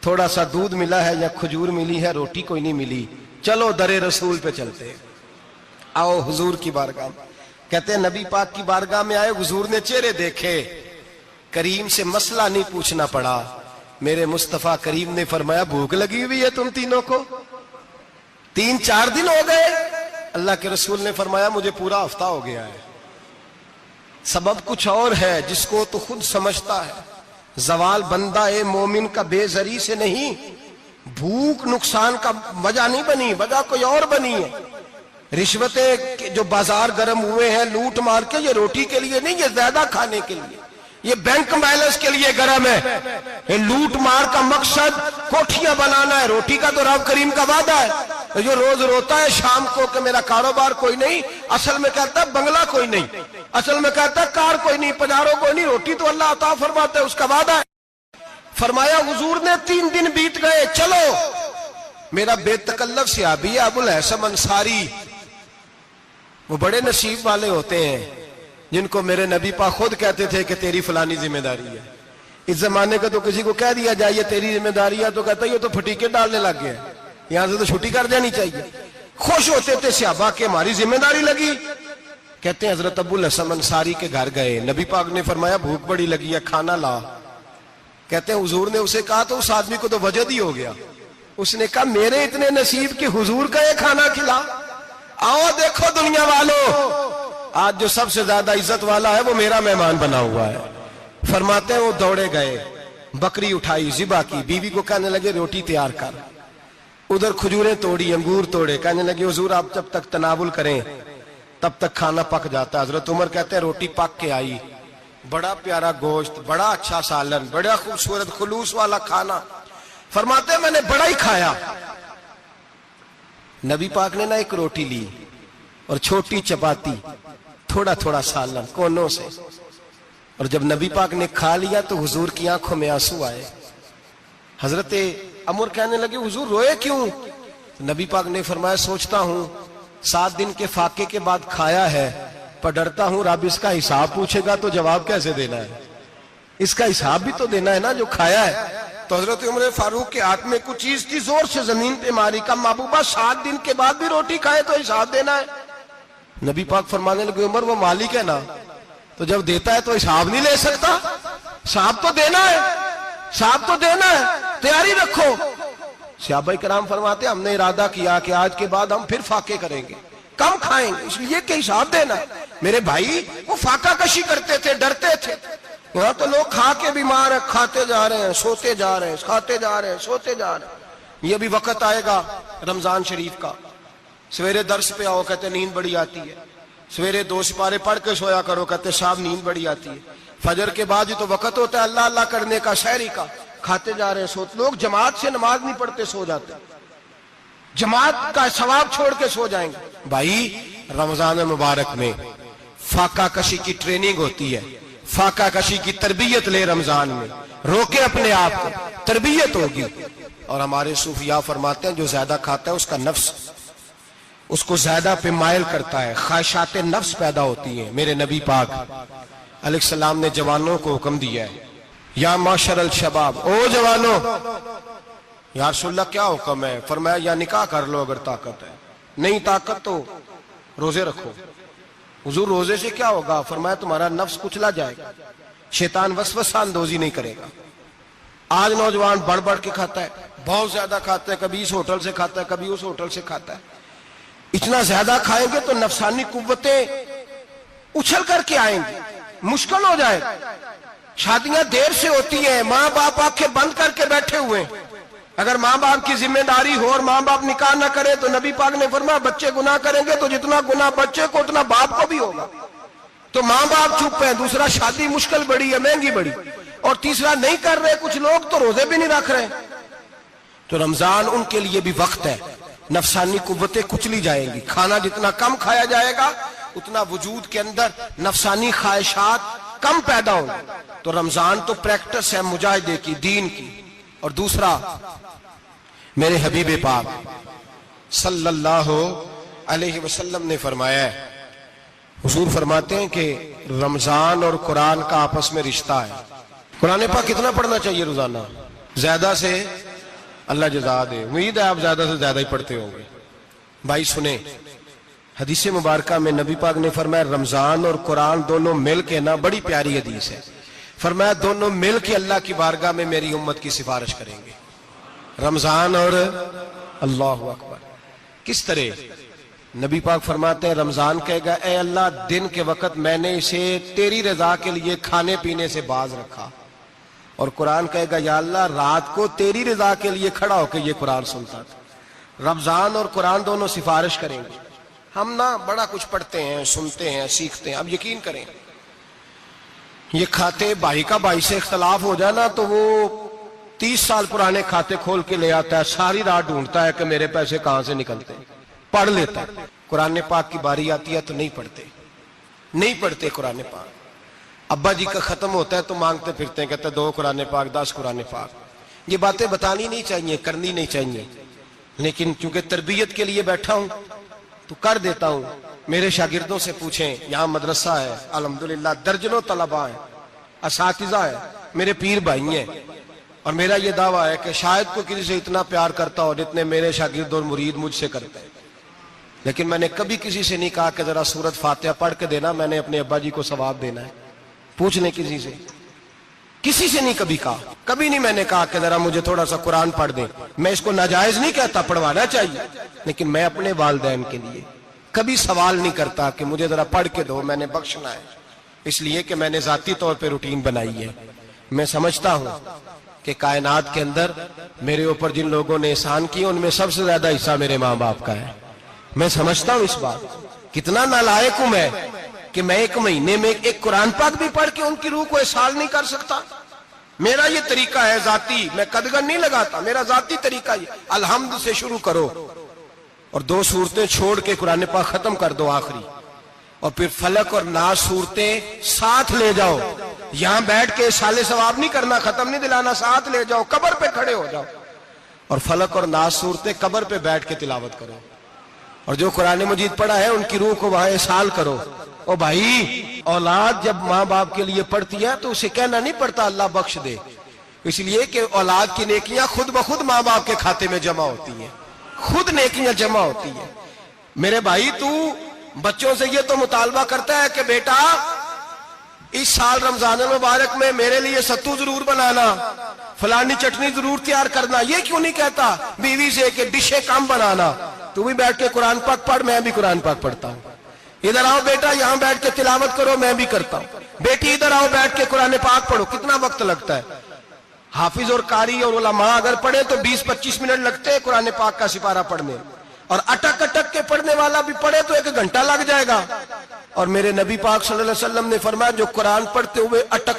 تھوڑا سا دودھ ملا ہے یا کھجور ملی ہے، روٹی کوئی نہیں ملی، چلو در رسول پہ چلتے، آؤ حضور کی بارگاہ میں۔ کہتے ہیں نبی پاک کی بارگاہ میں آئے، حضور نے چہرے دیکھے، کریم سے مسئلہ نہیں پوچھنا پڑا، میرے مصطفیٰ کریم نے فرمایا بھوک لگی ہوئی ہے تم تینوں کو؟ 3-4 دن ہو گئے؟ اللہ کے رسول نے فرمایا مجھے پورا ہفتہ ہو گیا ہے۔ سبب کچھ اور ہے جس کو تو خود سمجھتا ہے، زوال بندہ مومن کا بے زری سے نہیں، بھوک نقصان کا وجہ نہیں بنی، وجہ کوئی اور بنی ہے۔ رشوتیں جو بازار گرم ہوئے ہیں لوٹ مار کے، یہ روٹی کے لیے نہیں، یہ زیادہ کھانے کے لیے، یہ بینک بیلنس کے لیے گرم ہے۔ یہ لوٹ مار کا مقصد کوٹھیاں بنانا ہے، روٹی کا تو رب کریم کا وعدہ ہے۔ جو روز روتا ہے شام کو کہ میرا کاروبار کوئی نہیں، اصل میں کہتا ہے بنگلہ کوئی نہیں، اصل میں کہتا ہے کار کوئی نہیں، پجارو کوئی نہیں، روٹی تو اللہ عطا فرماتا ہے، اس کا وعدہ ہے۔ فرمایا حضور نے 3 دن بیت گئے، چلو میرا بے تکلف صحابی ابو الحسن انصاری، وہ بڑے نصیب والے ہوتے ہیں جن کو میرے نبی پاک خود کہتے تھے کہ تیری فلانی ذمہ داری ہے۔ اس زمانے کا تو کسی کو کہہ دیا جائے یہ تیری ذمہ داری ہے تو کہتا ہے یہ تو پھٹیکے ڈالنے لگ گیا، یہاں سے تو چھٹی کر دینی چاہیے۔ خوش ہوتے تھے صحابہ کہ ہماری ذمہ داری لگی۔ کہتے ہیں حضرت ابو الحسن انصاری کے گھر گئے، نبی پاک نے فرمایا بھوک بڑی لگی ہے، کھانا لا۔ کہتے ہیں حضور نے اسے کہا تو اس آدمی کو تو وجد ہی ہو گیا، اس نے کہا میرے اتنے نصیب کہ حضور کا یہ کھانا کھلا۔ آؤ دیکھو دنیا والوں، آج جو سب سے زیادہ عزت والا ہے وہ میرا مہمان بنا ہوا ہے۔ فرماتے ہیں وہ دوڑے گئے، بکری اٹھائی، ذبح کی، بیوی کو کہنے لگے روٹی تیار کر، ادھر کھجوریں توڑی، انگور توڑے، کہنے لگے حضور آپ جب تک تناول کریں تب تک کھانا پک جاتا ہے۔ حضرت عمر کہتے ہیں روٹی پک کے آئی، بڑا پیارا گوشت، بڑا اچھا سالن، بڑا خوبصورت خلوص والا کھانا۔ فرماتے ہیں میں نے بڑا ہی کھایا۔ نبی پاک نے نہ ایک روٹی لی اور چھوٹی چپاتی، تھوڑا تھوڑا سالن کونوں سے، اور جب نبی پاک نے کھا لیا تو حضور کی آنکھوں میں آنسو آئے۔ حضرت عمر کہنے لگے حضور روئے کیوں؟ نبی پاک نے فرمایا سوچتا ہوں 7 دن کے فاقے کے بعد کھایا ہے، پر ڈرتا ہوں رب اس کا حساب پوچھے گا تو جواب کیسے دینا ہے، اس کا حساب بھی تو دینا ہے نا جو کھایا ہے۔ تو حضرت عمر فاروق کے ہاتھ میں کچھ چیز تھی، زور سے زمین پہ ماری، کہا محبوبہ 7 دن کے بعد بھی روٹی کھائے تو حساب دینا ہے۔ نبی پاک فرمانے لگے عمر وہ مالک ہے نا، تو جب دیتا ہے تو حساب نہیں لے سکتا، حساب تو دینا ہے، حساب تو دینا ہے، تیاری رکھو۔ صحابہ کرام فرماتے ہم نے ارادہ کیا کہ آج کے بعد ہم پھر فاقے کریں گے، کم کھائیں گے، اس لیے کہ حساب دینا ہے۔ میرے بھائی وہ فاقہ کشی کرتے تھے، ڈرتے تھے۔ یہاں تو لوگ کھا کے بیمار ہیں، کھاتے جا رہے ہیں، سوتے جا رہے ہیں، کھاتے جا رہے ہیں، سوتے جا رہے ہیں۔ یہ بھی وقت آئے گا رمضان شریف کا، سویرے درس پہ آؤ کہتے نیند بڑی آتی ہے، سویرے 2 سپارے پڑھ کے سویا کرو کہتے صاحب نیند بڑی آتی ہے، فجر کے بعد ہی تو وقت ہوتا ہے اللہ اللہ کرنے کا، شہری کا، کھاتے جا رہے ہیں، سوتے۔ لوگ جماعت سے نماز نہیں پڑھتے سو جاتے، جماعت کا ثواب چھوڑ کے سو جائیں گے۔ بھائی رمضان مبارک میں فاقہ کشی کی ٹریننگ ہوتی ہے، فاقہ کشی کی تربیت لے، رمضان میں روکے اپنے آپ کو، تربیت ہوگی۔ اور ہمارے صوفیاء فرماتے ہیں جو زیادہ کھاتا ہے اس کا نفس اس کو زیادہ پہ مائل کرتا ہے، خواہشات نفس پیدا ہوتی ہیں۔ میرے نبی پاک علیہ السلام نے جوانوں کو حکم دیا ہے یا معاشر الشباب، او جوانوں، یا رسول اللہ کیا حکم ہے؟ فرمایا یا نکاح کر لو اگر طاقت ہے، نہیں طاقت تو روزے رکھو۔ حضور روزے سے کیا ہوگا؟ فرمایا تمہارا نفس کچلا جائے گا، شیطان وسوسہ اندوزی نہیں کرے گا۔ آج نوجوان بڑھ بڑھ کے کھاتا ہے، بہت زیادہ کھاتا ہے، کبھی اس ہوٹل سے کھاتا ہے، کبھی اس ہوٹل سے کھاتا ہے۔ اتنا زیادہ کھائیں گے تو نفسانی قوتیں اچھل کر کے آئیں گی، مشکل ہو جائے۔ شادیاں دیر سے ہوتی ہیں، ماں باپ آنکھیں بند کر کے بیٹھے ہوئے ہیں۔ اگر ماں باپ کی ذمہ داری ہو اور ماں باپ نکاح نہ کرے تو نبی پاک نے فرمایا بچے گناہ کریں گے تو جتنا گناہ بچے کو اتنا باپ کو بھی ہوگا۔ تو ماں باپ چپ ہیں، دوسرا شادی مشکل بڑی ہے، مہنگی بڑی، اور تیسرا نہیں کر رہے کچھ لوگ تو روزے بھی نہیں رکھ رہے۔ تو رمضان ان کے لیے بھی وقت ہے، نفسانی قوتیں کچلی جائیں گی، کھانا جتنا کم کھایا جائے گا اتنا وجود کے اندر نفسانی خواہشات کم پیدا ہوں گی۔ تو رمضان تو پریکٹس ہے مجاہدے کی، دین کی۔ اور دوسرا میرے حبیب پاک صلی اللہ علیہ وسلم نے فرمایا ہے، حضور فرماتے ہیں کہ رمضان اور قرآن کا آپس میں رشتہ ہے۔ قرآن پاک کتنا پڑھنا چاہیے روزانہ؟ زیادہ سے اللہ جزا دے. امید ہے آپ زیادہ سے زیادہ ہی پڑھتے ہوں گے. بھائی سنیں, حدیث مبارکہ میں نبی پاک نے فرمایا رمضان اور قرآن دونوں مل کے نا, بڑی پیاری حدیث ہے, فرمایا دونوں مل کے اللہ کی بارگاہ میں میری امت کی سفارش کریں گے. رمضان اور اللہ اکبر. کس طرح؟ نبی پاک فرماتے ہیں رمضان کہے گا اے اللہ دن کے وقت میں نے اسے تیری رضا کے لیے کھانے پینے سے باز رکھا, اور قرآن کہے گا یا اللہ رات کو تیری رضا کے لیے کھڑا ہو کے یہ قرآن سنتا تھا. رمضان اور قرآن دونوں سفارش کریں گے. ہم نا بڑا کچھ پڑھتے ہیں, سنتے ہیں, سیکھتے ہیں. اب یقین کریں یہ کھاتے بھائی کا بھائی سے اختلاف ہو جائے نا تو وہ 30 سال پرانے کھاتے کھول کے لے آتا ہے, ساری رات ڈھونڈتا ہے کہ میرے پیسے کہاں سے نکلتے ہیں, پڑھ لیتا ہے. قرآن پاک کی باری آتی ہے تو نہیں پڑھتے قرآن پاک. ابا جی کا ختم ہوتا ہے تو مانگتے پھرتے ہیں, کہتے ہیں 2 قرآن پاک 10 قرآن پاک. یہ باتیں بتانی نہیں چاہیے, کرنی نہیں چاہیے, لیکن چونکہ تربیت کے لیے بیٹھا ہوں تو کر دیتا ہوں. میرے شاگردوں سے پوچھیں, یہاں مدرسہ ہے الحمدللہ, درجنوں طلباء ہیں, اساتذہ ہیں, میرے پیر بھائی ہیں, اور میرا یہ دعویٰ ہے کہ شاید کوئی کسی سے اتنا پیار کرتا ہو جتنے میرے شاگرد اور مرید مجھ سے کرتے ہیں. لیکن میں نے کبھی کسی سے نہیں کہا کہ ذرا سورت فاتحہ پڑھ کے دینا, میں نے اپنے ابا جی کو ثواب دینا ہے. پوچھ لیں کسی سے نہیں کبھی کہا, کبھی نہیں میں نے کہا کہ ذرا مجھے تھوڑا سا قرآن پڑھ دیں. میں اس کو ناجائز نہیں کہتا, پڑھوانا چاہیے, لیکن میں اپنے والدین کے لیے کبھی سوال نہیں کرتا کہ مجھے ذرا پڑھ کے دو, میں نے بخشنا ہے. اس لیے کہ میں نے ذاتی طور پہ روٹین بنائی ہے. میں سمجھتا ہوں کہ کائنات کے اندر میرے اوپر جن لوگوں نے احسان کیے ان میں سب سے زیادہ حصہ میرے ماں باپ کا ہے. میں سمجھتا ہوں اس بات, کتنا نالائق ہوں میں کہ میں 1 مہینے میں ایک قرآن پاک بھی پڑھ کے ان کی روح کو احسال نہیں کر سکتا. میرا یہ طریقہ ہے ذاتی, میں قدغن نہیں لگاتا, میرا ذاتی طریقہ یہ, الحمد سے شروع کرو اور 2 سورتیں چھوڑ کے قرآن پاک ختم کر دو آخری, اور پھر فلق اور ناس صورتیں ساتھ لے جاؤ. یہاں بیٹھ کے سال ثواب نہیں کرنا, ختم نہیں دلانا, ساتھ لے جاؤ, قبر پہ کھڑے ہو جاؤ اور فلق اور ناس صورتیں قبر پہ بیٹھ کے تلاوت کرو, اور جو قرآن مجید پڑھا ہے ان کی روح کو وہاں احسال کرو. او بھائی, اولاد جب ماں باپ کے لیے پڑھتی ہے تو اسے کہنا نہیں پڑتا اللہ بخش دے, اس لیے کہ اولاد کی نیکیاں خود بخود ماں باپ کے کھاتے میں جمع ہوتی ہیں, خود نیکیاں جمع ہوتی ہیں. میرے بھائی تو بچوں سے یہ تو مطالبہ کرتا ہے کہ بیٹا اس سال رمضان المبارک میں میرے لیے ستو ضرور بنانا, فلانی چٹنی ضرور تیار کرنا, یہ کیوں نہیں کہتا بیوی سے کہ ڈشیں کم بنانا, تو بھی بیٹھ کے قرآن پاک پڑھ, میں بھی قرآن پاک پڑھتا ہوں. ادھر آؤ بیٹا یہاں بیٹھ کے تلاوت کرو, میں بھی کرتا ہوں. بیٹی ادھر آؤ بیٹھ کے قرآن پاک پڑھو. کتنا وقت لگتا ہے؟ حافظ اور قاری اور علماء اگر پڑھے تو 20-25 منٹ لگتے ہیں قرآن پاک کا سپارہ پڑھنے, اور اٹک اٹک کے پڑھنے والا بھی پڑھے تو 1 گھنٹہ لگ جائے گا. اور میرے نبی پاک صلی اللہ علیہ وسلم نے فرمایا جو قرآن پڑھتے ہوئے اٹک